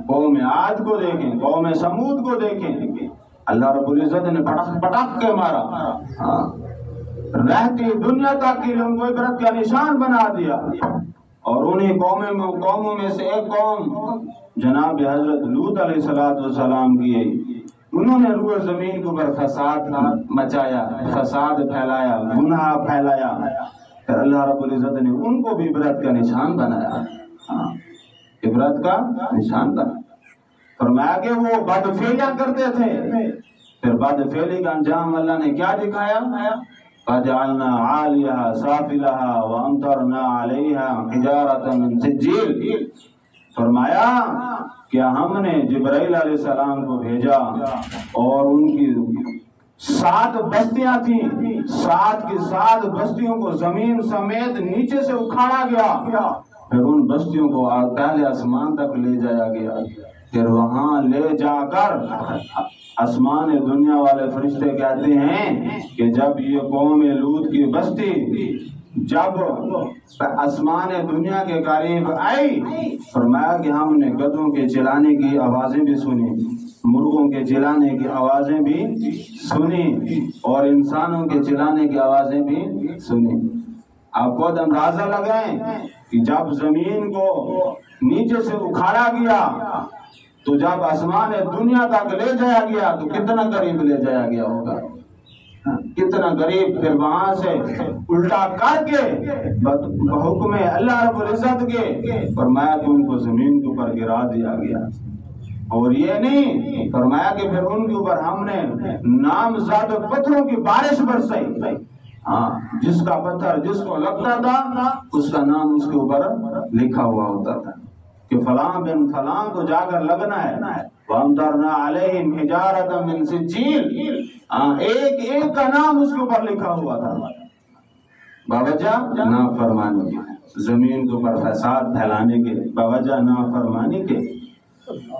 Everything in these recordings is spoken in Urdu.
قوم عاد کو دیکھیں، قوم سمود کو دیکھیں، اللہ رب العزت نے پٹک پٹک کے مارا، رہتی دنیا تک کے لیے ان کو عبرت کا نشان بنا دیا۔ اور انہیں قوموں میں سے ایک قوم جناب حضرت لوط علیہ السلام کی ہے، انہوں نے روئے زمین کے اوپر فساد مچایا، فساد پھیلایا، گناہ پھیلایا، پھر اللہ رب العزت نے ان کو بھی عبرت کا نشان بنایا، عبرت کا نشان بنایا۔ فرمایا کہ وہ بدفعلیاں کرتے تھے، پھر بدفعلی کا انجام اللہ نے کیا دکھایا؟ فَجَعَلْنَا عَالِيَهَا سَافِلَهَا وَأَمْطَرْنَا عَلَيْهَا حِجَارَةً مِّن سِجِّيلٍ۔ فرمایا کہ ہم نے جبرائیل علیہ السلام کو بھیجا اور ان کی 7 بستیاں تھیں، 7 کی 7 بستیوں کو زمین سمیت نیچے سے اکھاڑا گیا، پھر ان بستیوں کو پہلے آسمان تک لے جایا گیا، پھر وہاں لے جا کر آسمان دنیا والے فرشتے کہتے ہیں کہ جب یہ قوم لوط کی بستی جب آسمان دنیا کے قریب آئی، فرمایا کہ ہم نے گدھوں کے چلانے کی آوازیں بھی سنی، مرغوں کے چلانے کی آوازیں بھی سنی، اور انسانوں کے چلانے کی آوازیں بھی سنی۔ آپ خود اندازہ لگائیں کہ جب زمین کو نیچے سے اکھاڑا گیا تو جب آسمان دنیا تک لے جایا گیا تو کتنا قریب لے جایا گیا ہوگا، کتنا قریب، پھر وہاں سے الٹا کر کے بحکم اللہ رب العزت کے فرمایا کہ ان کو زمین کے اوپر گرا دیا گیا۔ اور یہ نہیں، فرمایا کہ پھر ان کے اوپر ہم نے نامزد پتھروں کی بارش برسائی، جس کا پتھر جس کو لگتا تھا اس کا نام اس کے اوپر لکھا ہوا ہوتا تھا کہ فلاں بن فلاں کو جا کر لگنا ہے۔ وَأَمْطَرْنَا عَلَيْهِمْ حِجَارَةً مِّن سِجِّيلٍ، ایک ایک کا نام اس کے اوپر لکھا ہوا تھا، باوجہ نافرمانی کے، زمین کے اوپر فساد پھیلانے کے، باوجہ نافرمانی کے۔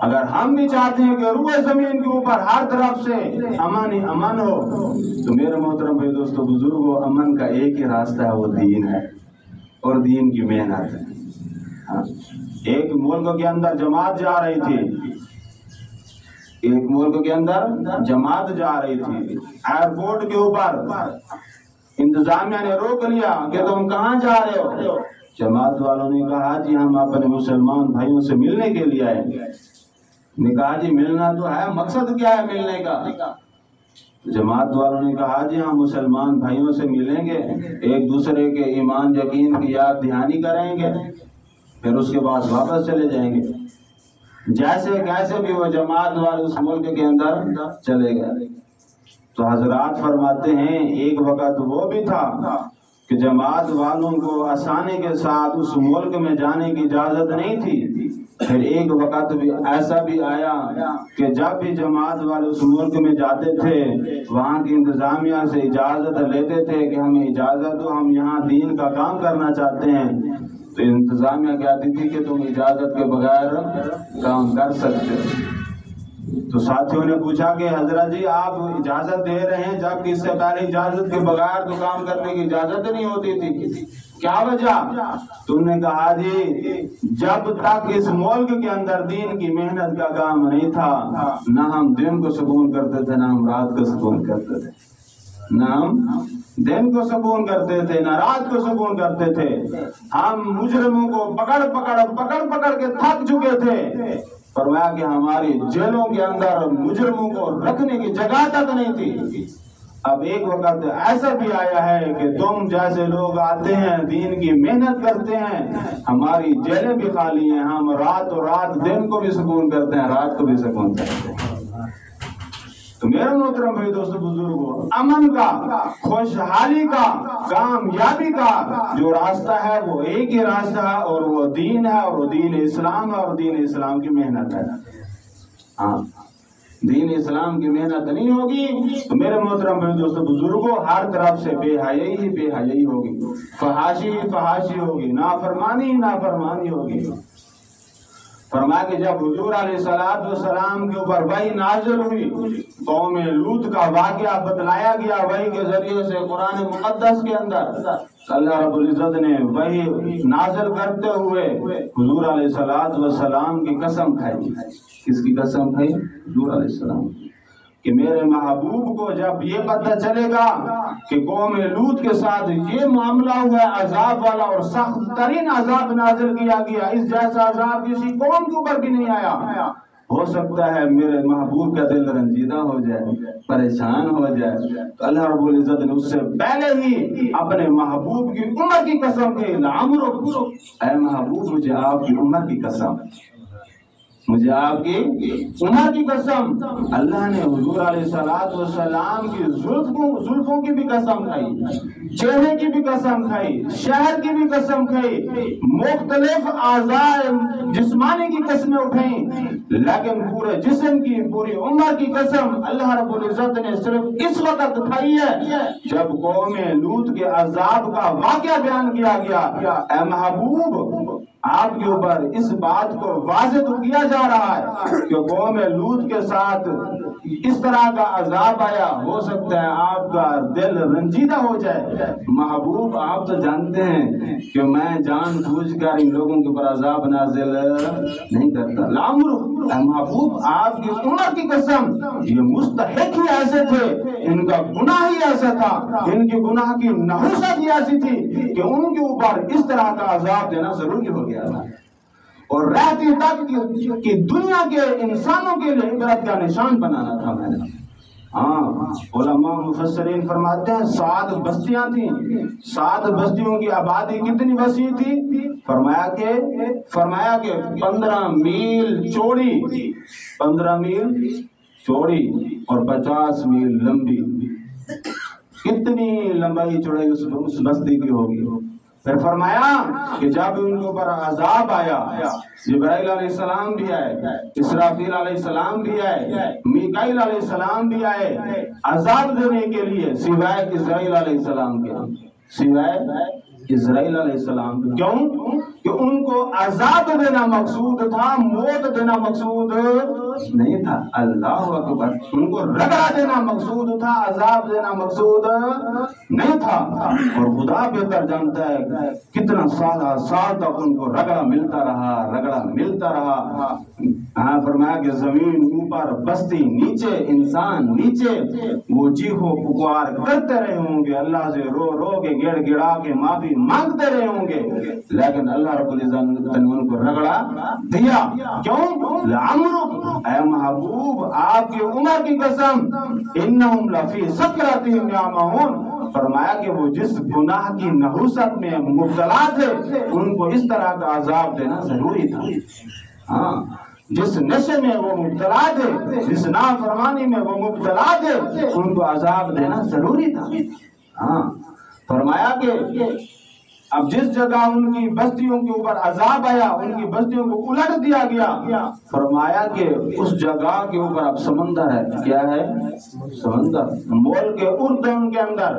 اگر ہم بھی چاہتے ہیں کہ روئے زمین کے اوپر ہر طرف سے امن ہی امن ہو، تو میرے محترم بھائی دوستو بزرگوں، امن کا ایک ہی راستہ ہے، وہ دین ہے اور دین کی محنت ہے۔ ایک ملک کے اندر جماعت جا رہی تھی، ایک ملک کے اندر جماعت جا رہی تھی، ایئرپورٹ کے اوپر انتظامیہ نے روک لیا کہ تم کہاں جا رہے ہو؟ جماعت والوں نے کہا جی ہم اپنے مسلمان بھائیوں سے ملنے کے لیے آئے۔ نے کہا جی ملنا تو ہے، مقصد کیا ہے ملنے کا؟ جماعت والوں نے کہا جی ہم مسلمان بھائیوں سے ملیں گے، ایک دوسرے کے ایمان یقین کی یاد دہانی کریں گے، پھر اس کے بعد واپس چلے جائیں گے۔ جیسے کیسے بھی وہ جماعت والے اس ملک کے اندر چلے گئے۔ تو حضرات فرماتے ہیں ایک وقت وہ بھی تھا کہ جماعت والوں کو آسانی کے ساتھ اس ملک میں جانے کی اجازت نہیں تھی، پھر ایک وقت بھی ایسا بھی آیا کہ جب بھی جماعت والے اس ملک میں جاتے تھے وہاں کی انتظامیہ سے اجازت لیتے تھے کہ ہمیں اجازت دو، ہم یہاں دین کا کام کرنا چاہتے ہیں، تو انتظامیہ کہتی تھی کہ تم اجازت کے بغیر کام کر سکتے ہو۔ تو ساتھیوں نے پوچھا کہ حضرت جی آپ اجازت دے رہے ہیں جبکہ اس سے پہلے اجازت کے بغیر تو کام کرنے کی اجازت نہیں ہوتی تھی، کیا وجہ؟ تو انہوں نے کہا جی جب تک اس ملک کے اندر دین کی محنت کا کام نہیں تھا، نہ ہم دن کو سکون کرتے تھے، نہ ہم رات کو سکون کرتے تھے، نہ ہم دن کو سکون کرتے تھے نہ رات کو سکون کرتے تھے، ہم مجرموں کو پکڑ پکڑ کے تھک چکے تھے۔ فرمایا کہ ہماری جیلوں کے اندر مجرموں کو رکھنے کی جگہ تک نہیں تھی۔ اب ایک وقت ایسا بھی آیا ہے کہ تم جیسے لوگ آتے ہیں دین کی محنت کرتے ہیں، ہماری جیلیں بھی خالی ہیں، ہم رات و رات دن کو بھی سکون کرتے ہیں، رات کو بھی سکون کرتے ہیں۔ تو میرے محترم بھائی دوستو بزرگوں، امن کا، خوشحالی کا، کامیابی کا جو راستہ ہے وہ ایک ہی راستہ ہے، اور وہ دین ہے، اور وہ دین اسلام ہے، اور دین اسلام کی محنت ہے۔ ہاں دین اسلام کی محنت نہیں ہوگی تو میرے محترم بھائی دوستو بزرگوں ہر طرف سے بے حیائی ہی بے حیائی ہوگی، فحاشی ہی فحاشی ہوگی، نافرمانی ہی نافرمانی ہوگی۔ فرمایا کہ جب حضور علیہ السلام کے اوپر وحی نازل ہوئی، قوم لوط کا واقعہ بتلایا گیا وحی کے ذریعے سے قرآن مقدس کے اندر، اللہ رب العزت نے وحی نازل کرتے ہوئے حضور علیہ السلام کی قسم کھائی۔ کس کی قسم کھائی؟ حضور علیہ السلام، کہ میرے محبوب کو جب یہ پتہ چلے گا کہ قوم لوط کے ساتھ یہ معاملہ ہوا ہے، عذاب والا اور سخت ترین عذاب نازل کیا گیا، اس جیسا عذاب کسی قوم کے اوپر بھی نہیں آیا، ہو سکتا ہے میرے محبوب کا دل رنجیدہ ہو جائے، پریشان ہو جائے۔ تو اللہ رب العزت نے اس سے پہلے ہی اپنے محبوب کی عمر کی قسم کی، لعمرک، اے محبوب مجھے آپ کی عمر کی قسم، مجھے آپ کی عمر کی قسم۔ اللہ نے حضور علیہ السلام کی زلفوں کی بھی قسم کھائی، چہرے کی بھی قسم کھائی، شہر کی بھی قسم کھائی، مختلف اعضاء جسمانی کی قسمیں اٹھائیں، لیکن پورے جسم کی، پوری عمر کی قسم اللہ رب العزت نے صرف اس وقت کھائی ہے جب قوم لوط کے عذاب کا واقعہ بیان کیا گیا۔ اے محبوب، آپ کے اوپر اس بات کو واضح تو کیا جا رہا ہے کہ قوم لوط کے ساتھ اس طرح کا عذاب آیا، ہو سکتا ہے آپ کا دل رنجیدہ ہو جائے۔ محبوب، آپ تو جانتے ہیں کہ میں جان بوجھ کر ان لوگوں کے اوپر عذاب نازل نہیں کرتا۔ لعمرک، اے محبوب آپ کی عمر کی قسم، یہ مستحق ہی ایسے تھے، ان کا گناہ ہی ایسا تھا، ان کی گناہ کی نحوست ہی ایسی تھی کہ ان کے اوپر اس طرح کا عذاب دینا ضروری ہو گیا تھا، اور رہتی تک کہ دنیا کے انسانوں کے لیے عبرت کا نشان بنانا تھا میں نے۔ علماء مفسرین فرماتے ہیں 7 بستیاں تھیں، 7 بستیوں کی آبادی کتنی وسیع تھی؟ فرمایا کہ 15 میل چوڑی، 15 میل چوڑی اور 50 میل لمبی۔ کتنی لمبائی چوڑائی اس بستی کی ہوگی؟ پھر فرمایا کہ جب ان کے اوپر عذاب آیا، جبرائیل علیہ السلام بھی آئے، اسرافیل علیہ السلام بھی آئے، میکائیل علیہ السلام بھی آئے عذاب دینے کے لیے، سوائے اسرائیل علیہ السلام کے، سوائے اسرائیل علیہ السلام کے۔ کیوں؟ کہ ان کو عذاب دینا مقصود تھا، موت دینا مقصود نہیں تھا۔ اللہ اکبر، ان کو رگڑا دینا مقصود تھا، عذاب دینا مقصود نہیں تھا۔ اور خدا بہتر جانتا ہے کتنا سال تک ان کو رگڑا ملتا رہا۔ فرمایا کہ زمین اوپر، بستی نیچے، انسان نیچے، وہ چیخو پکار کرتے رہے ہوں گے، اللہ سے رو رو کے گڑ گڑا کے معافی مانگتے رہے ہوں گے، لیکن اللہ رب العزت نے ان کو رگڑا دیا۔ کیوں؟ لعمرک، اے محبوب آپ کی عمر کی قسم، انہم لفی سکرتہم یعمہون، فرمایا کہ وہ جس گناہ کی نحوست میں مبتلا تھے ان کو اس طرح کا عذاب دینا ضروری تھا۔ جس نشے میں وہ مبتلا تھے، جس نافرمانی میں وہ مبتلا تھے، ان کو عذاب دینا ضروری تھا۔ فرمایا کہ اب جس جگہ ان کی بستیوں کے اوپر عذاب آیا، ان کی بستیوں کو الٹ دیا گیا، فرمایا کہ اس جگہ کے اوپر اب سمندر ہے۔ کیا ہے؟ سمندر، مول کے اردن کے اندر،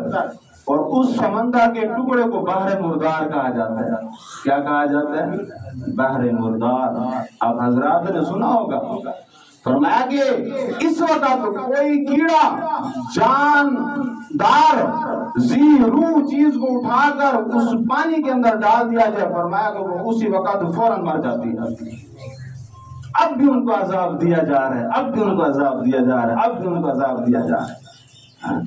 اور اس سمندر کے ٹکڑے کو بحر مردار کہا جاتا ہے۔ کیا کہا جاتا ہے؟ بحر مردار۔ اب حضرات نے سنا ہوگا۔ فرمایا کہ اس وقت کوئی کیڑا جاندار ذی روح چیز کو اٹھا کر اس پانی کے اندر ڈال دیا جائے، فرمایا کہ وہ اسی وقت فوراً مر جاتی ہے۔ اب بھی ان کو عذاب دیا جا رہا ہے، اب بھی ان کو عذاب دیا جا رہا ہے، اب بھی ان کو عذاب دیا جا رہا ہے۔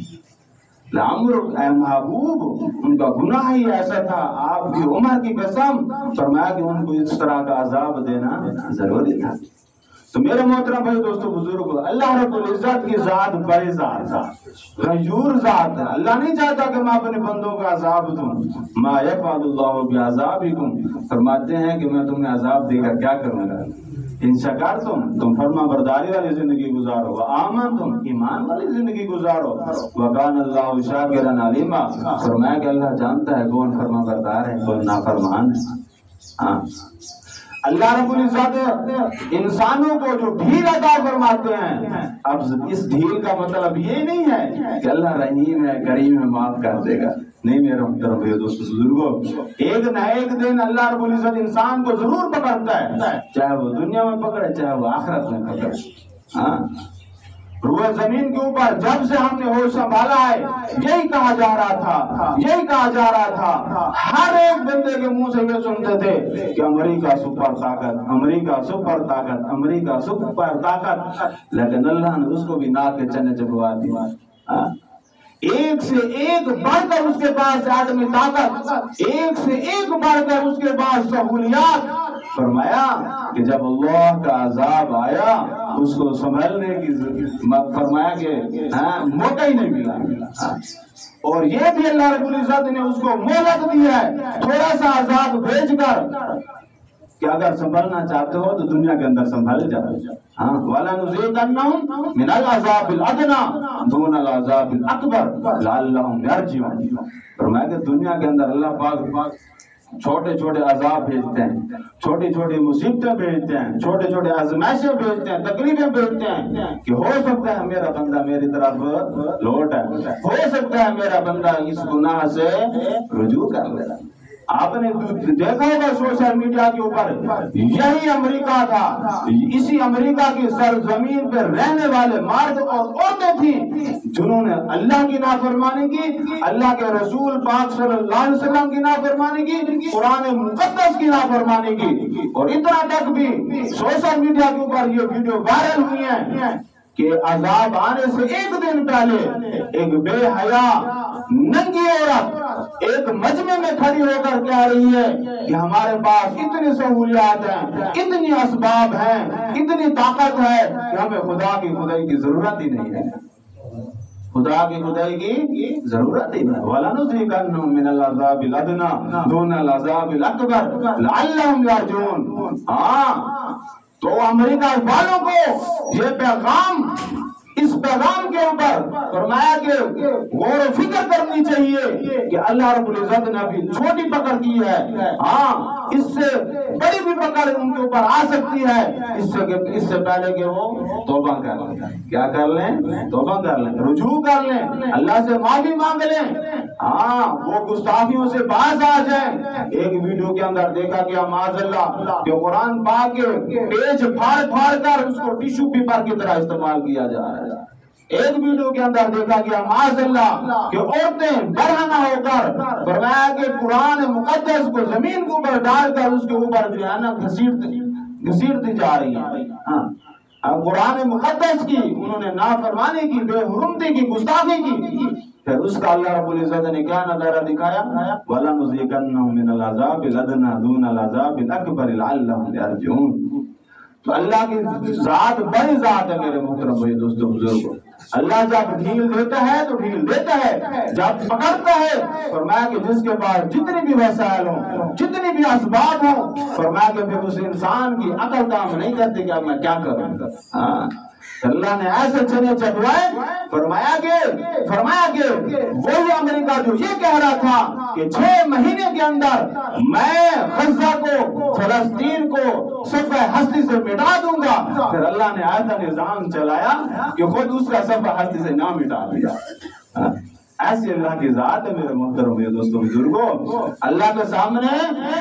لعمرک، اے محبوب ان کا گناہ ہی ایسا تھا، آپ کی عمر کی قسم، فرمایا کہ ان کو اس طرح کا عذاب دینا ضروری تھا۔ تو میرے محترم بھائی دوستو بزرگو، اللہ رب العزت کی ذات بڑی ذات ہے، غیور ذات ہے۔ اللہ نہیں چاہتا کہ میں اپنے بندوں کا عذاب دوں۔ ما یفعل اللہ بعذابکم، فرماتے ہیں کہ میں تمہیں عذاب دے کر کیا کروں گا؟ ان شکرتم، تم فرما برداری والی زندگی گزارو، وآمنتم، ایمان والی زندگی گزارو، وکان اللہ شاکرا علیما، فرمایا کہ اللہ جانتا ہے کون فرما بردار ہے کون نافرمان ہے۔ اللہ رب العزت انسانوں کو جو ڈھیل عطا فرماتے ہیں، اب اس ڈھیل کا مطلب یہ نہیں ہے کہ اللہ رحیم ہے، کریم ہے، معاف کر دے گا۔ نہیں میرے محترم دوستو بزرگوں، ایک نہ ایک دن اللہ رب العزت انسان کو ضرور پکڑتا ہے، چاہے وہ دنیا میں پکڑے چاہے وہ آخرت میں پکڑے. ہاں روئے زمین کے اوپر جب سے ہم نے ہوش سنبھالا ہے یہی کہا جا رہا تھا، ہر ایک بندے کے منہ سے یہ سنتے تھے کہ امریکہ سپر طاقت، لیکن اللہ نے اس کو بھی ناک کے چنے چبوا دیا. ایک سے ایک بڑھ کر اس کے پاس آدمی طاقت، ایک سے ایک بڑھ کر اس کے پاس سہولیات. فرمایا کہ جب اللہ کا عذاب آیا اس کو سنبھلنے کی فرمایا کہ موقع ہی نہیں ملا. اور یہ بھی اللہ رب العزت نے اس کو مہلت دی ہے تھوڑا سا عذاب بھیج کر کہ اگر سنبھلنا چاہتے ہو تو دنیا کے اندر سنبھل جاؤ. وَلَنُذِيقَنَّهُم مِّنَ الْعَذَابِ الْأَدْنَىٰ دُونَ الْعَذَابِ الْأَكْبَرِ لَعَلَّهُمْ يَرْجِعُونَ. فرمایا کہ دنیا کے اندر اللہ پاک چھوٹے چھوٹے عذاب بھیجتے ہیں، چھوٹی چھوٹی مصیبتیں بھیجتے ہیں، چھوٹے چھوٹے آزمائشیں بھیجتے ہیں، تکلیفیں بھیجتے ہیں کہ ہو سکتا ہے میرا بندہ میری طرف لوٹ ہے، ہو سکتا ہے میرا بندہ اس گناہ سے رجوع کر لے. آپ نے دیکھا ہوگا سوشل میڈیا کے اوپر یہی امریکہ تھا، اسی امریکہ کی سرزمین پر رہنے والے مرد اور عورتیں تھیں جنہوں نے اللہ کی نافرمانی کی، اللہ کے رسول پاک صلی اللہ علیہ وسلم کی نافرمانی کی، قرآن مقدس کی نافرمانی کی. اور اتنا تک بھی سوشل میڈیا کے اوپر یہ ویڈیو وائرل ہوئی ہیں کہ عذاب آنے سے ایک دن پہلے ایک بے حیا ننگی عورت ایک مجمع میں کھڑی ہو کر کہہ رہی ہے کہ ہمارے پاس اتنی سہولیات ہیں، اتنی اسباب ہیں، اتنی طاقت ہے کہ ہمیں خدا کی خدائی کی ضرورت ہی نہیں ہے. خدا کی خدائی کی ضرورت ہی نہیں. وَلَنُذِيقَنَّهُم مِّنَ الْعَذَابِ الْأَدْنَىٰ دُونَ الْعَذَابِ الْأَكْبَرِ لَعَلَّهُمْ يَرْجِعُونَ. تو امریکہ والوں کو یہ پیغام، اس پیغام کے اوپر فرمایا کہ غور و فکر کرنی چاہیے کہ اللہ رب العزت نے ابھی چھوٹی پکڑ کی ہے. اس سے بڑی بھی پکڑ ان کے اوپر آ سکتی ہے. اس سے پہلے کہ وہ توبہ کر لیں. کیا کر لیں؟ توبہ کر لیں، رجوع کر لیں، اللہ سے معافی مانگ لیں. وہ گستاخیوں سے باز آ جائیں. ایک ویڈیو کے اندر دیکھا گیا معاذ اللہ کہ قرآن پاک کے پیج پھاڑ کر اس کو ٹیشو پیپر کی طرح استعمال کیا جا رہا ہے. ایک ویڈیو کے اندر دیکھا گیا معاذ اللہ کہ عورتیں برہنہ ہو کر فرمایا کہ قرآن مقدس کو زمین کے اوپر ڈال کر اس کے اوپر جو ہے نا گھسیٹتی جا رہی ہیں. قرآن مقدس کی انہوں نے نافرمانی کی، بے حرمتی کی، گستاخی کی. پھر اس کا اللہ رب العزت نے کیا نظارہ دکھایا؟ وَلَنُذِيقَنَّهُم مِّنَ الْعَذَابِ الْأَدْنَىٰ دُونَ الْعَذَابِ الْأَكْبَرِ لَعَلَّهُمْ يَرْجِعُونَ. تو اللہ کی ذات بڑی ذات ہے میرے محترم بھائی دوستو بزرگوں. اللہ جب ڈھیل دیتا ہے تو ڈھیل دیتا ہے، جب پکڑتا ہے فرمایا کہ جس کے پاس جتنی بھی وسائل ہوں، جتنی بھی اسباب ہوں، فرمایا کہ پھر اس انسان کی عقل کام نہیں کرتی کہ اب میں کیا کروں. اللہ نے ایسے چنے چبوائے. فرمایا کہ وہی امریکہ جو یہ کہہ رہا تھا کہ 6 مہینے کے اندر میں غزہ کو، فلسطین کو صفحہ ہستی سے مٹا دوں گا، پھر اللہ نے ایسا نظام چلایا کہ خود اس کا صفحہ ہستی سے نہ مٹا دیا. ایسی اللہ کی ذات ہے میرے محترم دوستوں بزرگوں. اللہ کے سامنے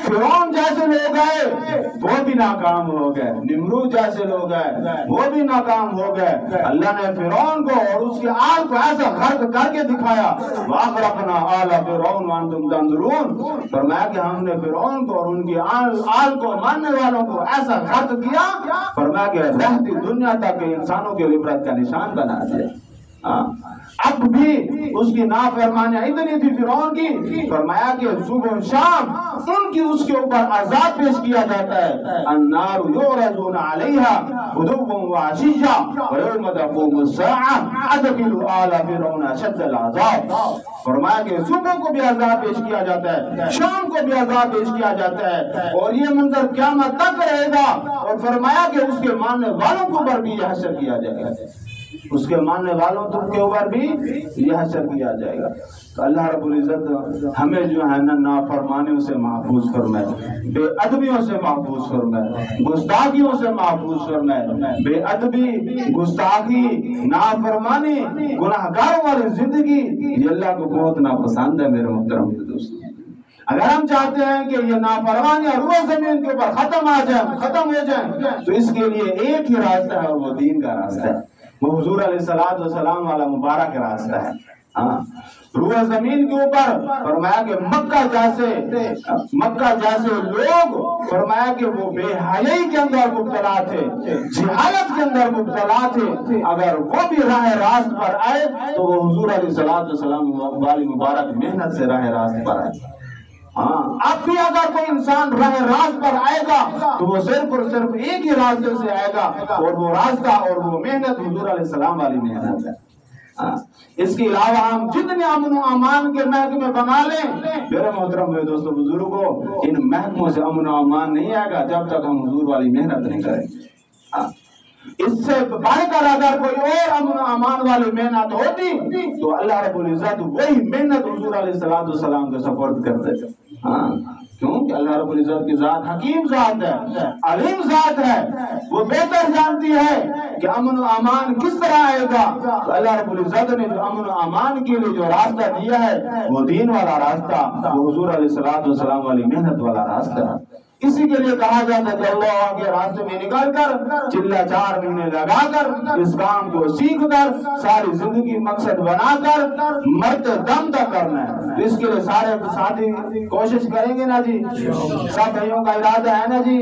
فرعون جیسے لوگ گئے وہ بھی ناکام ہو گئے، نمرود جیسے لوگ گئے وہ بھی ناکام ہو گئے. اللہ نے فرعون کو اور اس کے آل کو ایسا غرق کر کے دکھایا. وَأَغْرَقْنَا آلَ فِرْعَوْنَ وَأَنْتُمْ تَنظُرُونَ. فرمایا کہ ہم نے فرعون کو اور ان کی آل کو، ماننے والوں کو ایسا غرق کیا، فرمایا کہ رہتی دنیا تک انسانوں کے عبرت کا نشان بنا دیا. اب بھی اس کی نافرمانیاں اتنی تھی فرعون کی، فرمایا کہ صبح و شام ان کی اس کے اوپر عذاب پیش کیا جاتا ہے. النار یعرضون علیہا غدوا وعشیا ویوم تقوم الساعة ادخلوا آل فرعون اشد العذاب. فرمایا کہ صبح کو بھی عذاب پیش کیا جاتا ہے، شام کو بھی عذاب پیش کیا جاتا ہے، اور یہ منظر قیامت تک رہے گا. اور فرمایا کہ اس کے ماننے والوں کو پر بھی یہ حشر کیا جائے گا، اس کے ماننے والوں کے اوپر بھی یہ حشر کیا جائے گا. تو اللہ رب العزت ہمیں جو ہے نا نافرمانیوں سے محفوظ فرمائے، بے ادبیوں سے محفوظ فرمائے، گستاخیوں سے محفوظ فرمائے. بے ادبی، گستاخی، نافرمانی، گناہگاروں والی زندگی یہ اللہ کو بہت ناپسند ہے میرے محترم دوستوں۔ اگر ہم چاہتے ہیں کہ یہ نافرمانی روح زمین کے اوپر ختم ہو جائیں تو اس کے لیے ایک ہی راستہ ہے اور وہ دین کا راستہ ہے، وہ حضور علیہ الصلوۃ والسلام والا مبارک راستہ ہے۔ روح زمین کے اوپر فرمایا کہ مکہ جیسے لوگ فرمایا کہ وہ بے حیائی کے اندر مبتلا تھے، جہالت کے اندر مبتلا تھے، اگر وہ بھی راہ راست پر آئے تو وہ حضور علیہ الصلوۃ والسلام والی مبارک محنت سے راہ راست پر آئے۔ اب بھی اگر کوئی انسان راہ راست پر آئے گا تو وہ صرف اور صرف ایک ہی راستے سے آئے گا، اور وہ راستہ اور وہ محنت حضور علیہ السلام والی محنت ہے۔ اس کے علاوہ ہم جتنے امن و امان کے محکمے بنا لیں، میرے محترم دوستوں بزرگوں، ان محکموں سے امن و امان نہیں آئے گا جب تک ہم حضور والی محنت نہیں کریں گے۔ اس سے بڑھ کر اگر کوئی اور امن و امان والی محنت ہوتی تو اللہ رب العزت وہی محنت حضور علیہ الصلوۃ والسلام کے سپرد کرتے تھے۔ کیونکہ اللہ رب العزت کی ذات حکیم ذات ہے، علیم ذات ہے، وہ بہتر جانتی ہے کہ امن و امان کس طرح آئے گا۔ تو اللہ رب العزت نے جو امن و امان کے لیے جو راستہ دیا ہے وہ دین والا راستہ، وہ حضور علیہ الصلوۃ والسلام والی محنت والا راستہ ہے۔ اسی کے لیے کہا جاتا ہے کہ اللہ کے راستے میں نکل کر چلہ 4 مہینے لگا کر اس کام کو سیکھ کر ساری زندگی مقصد بنا کر مرتے دم تک کرنا ہے۔ اس کے لیے سارے ساتھی کوشش کریں گے نا جی، سب بھائیوں کا ارادہ ہے نا جی۔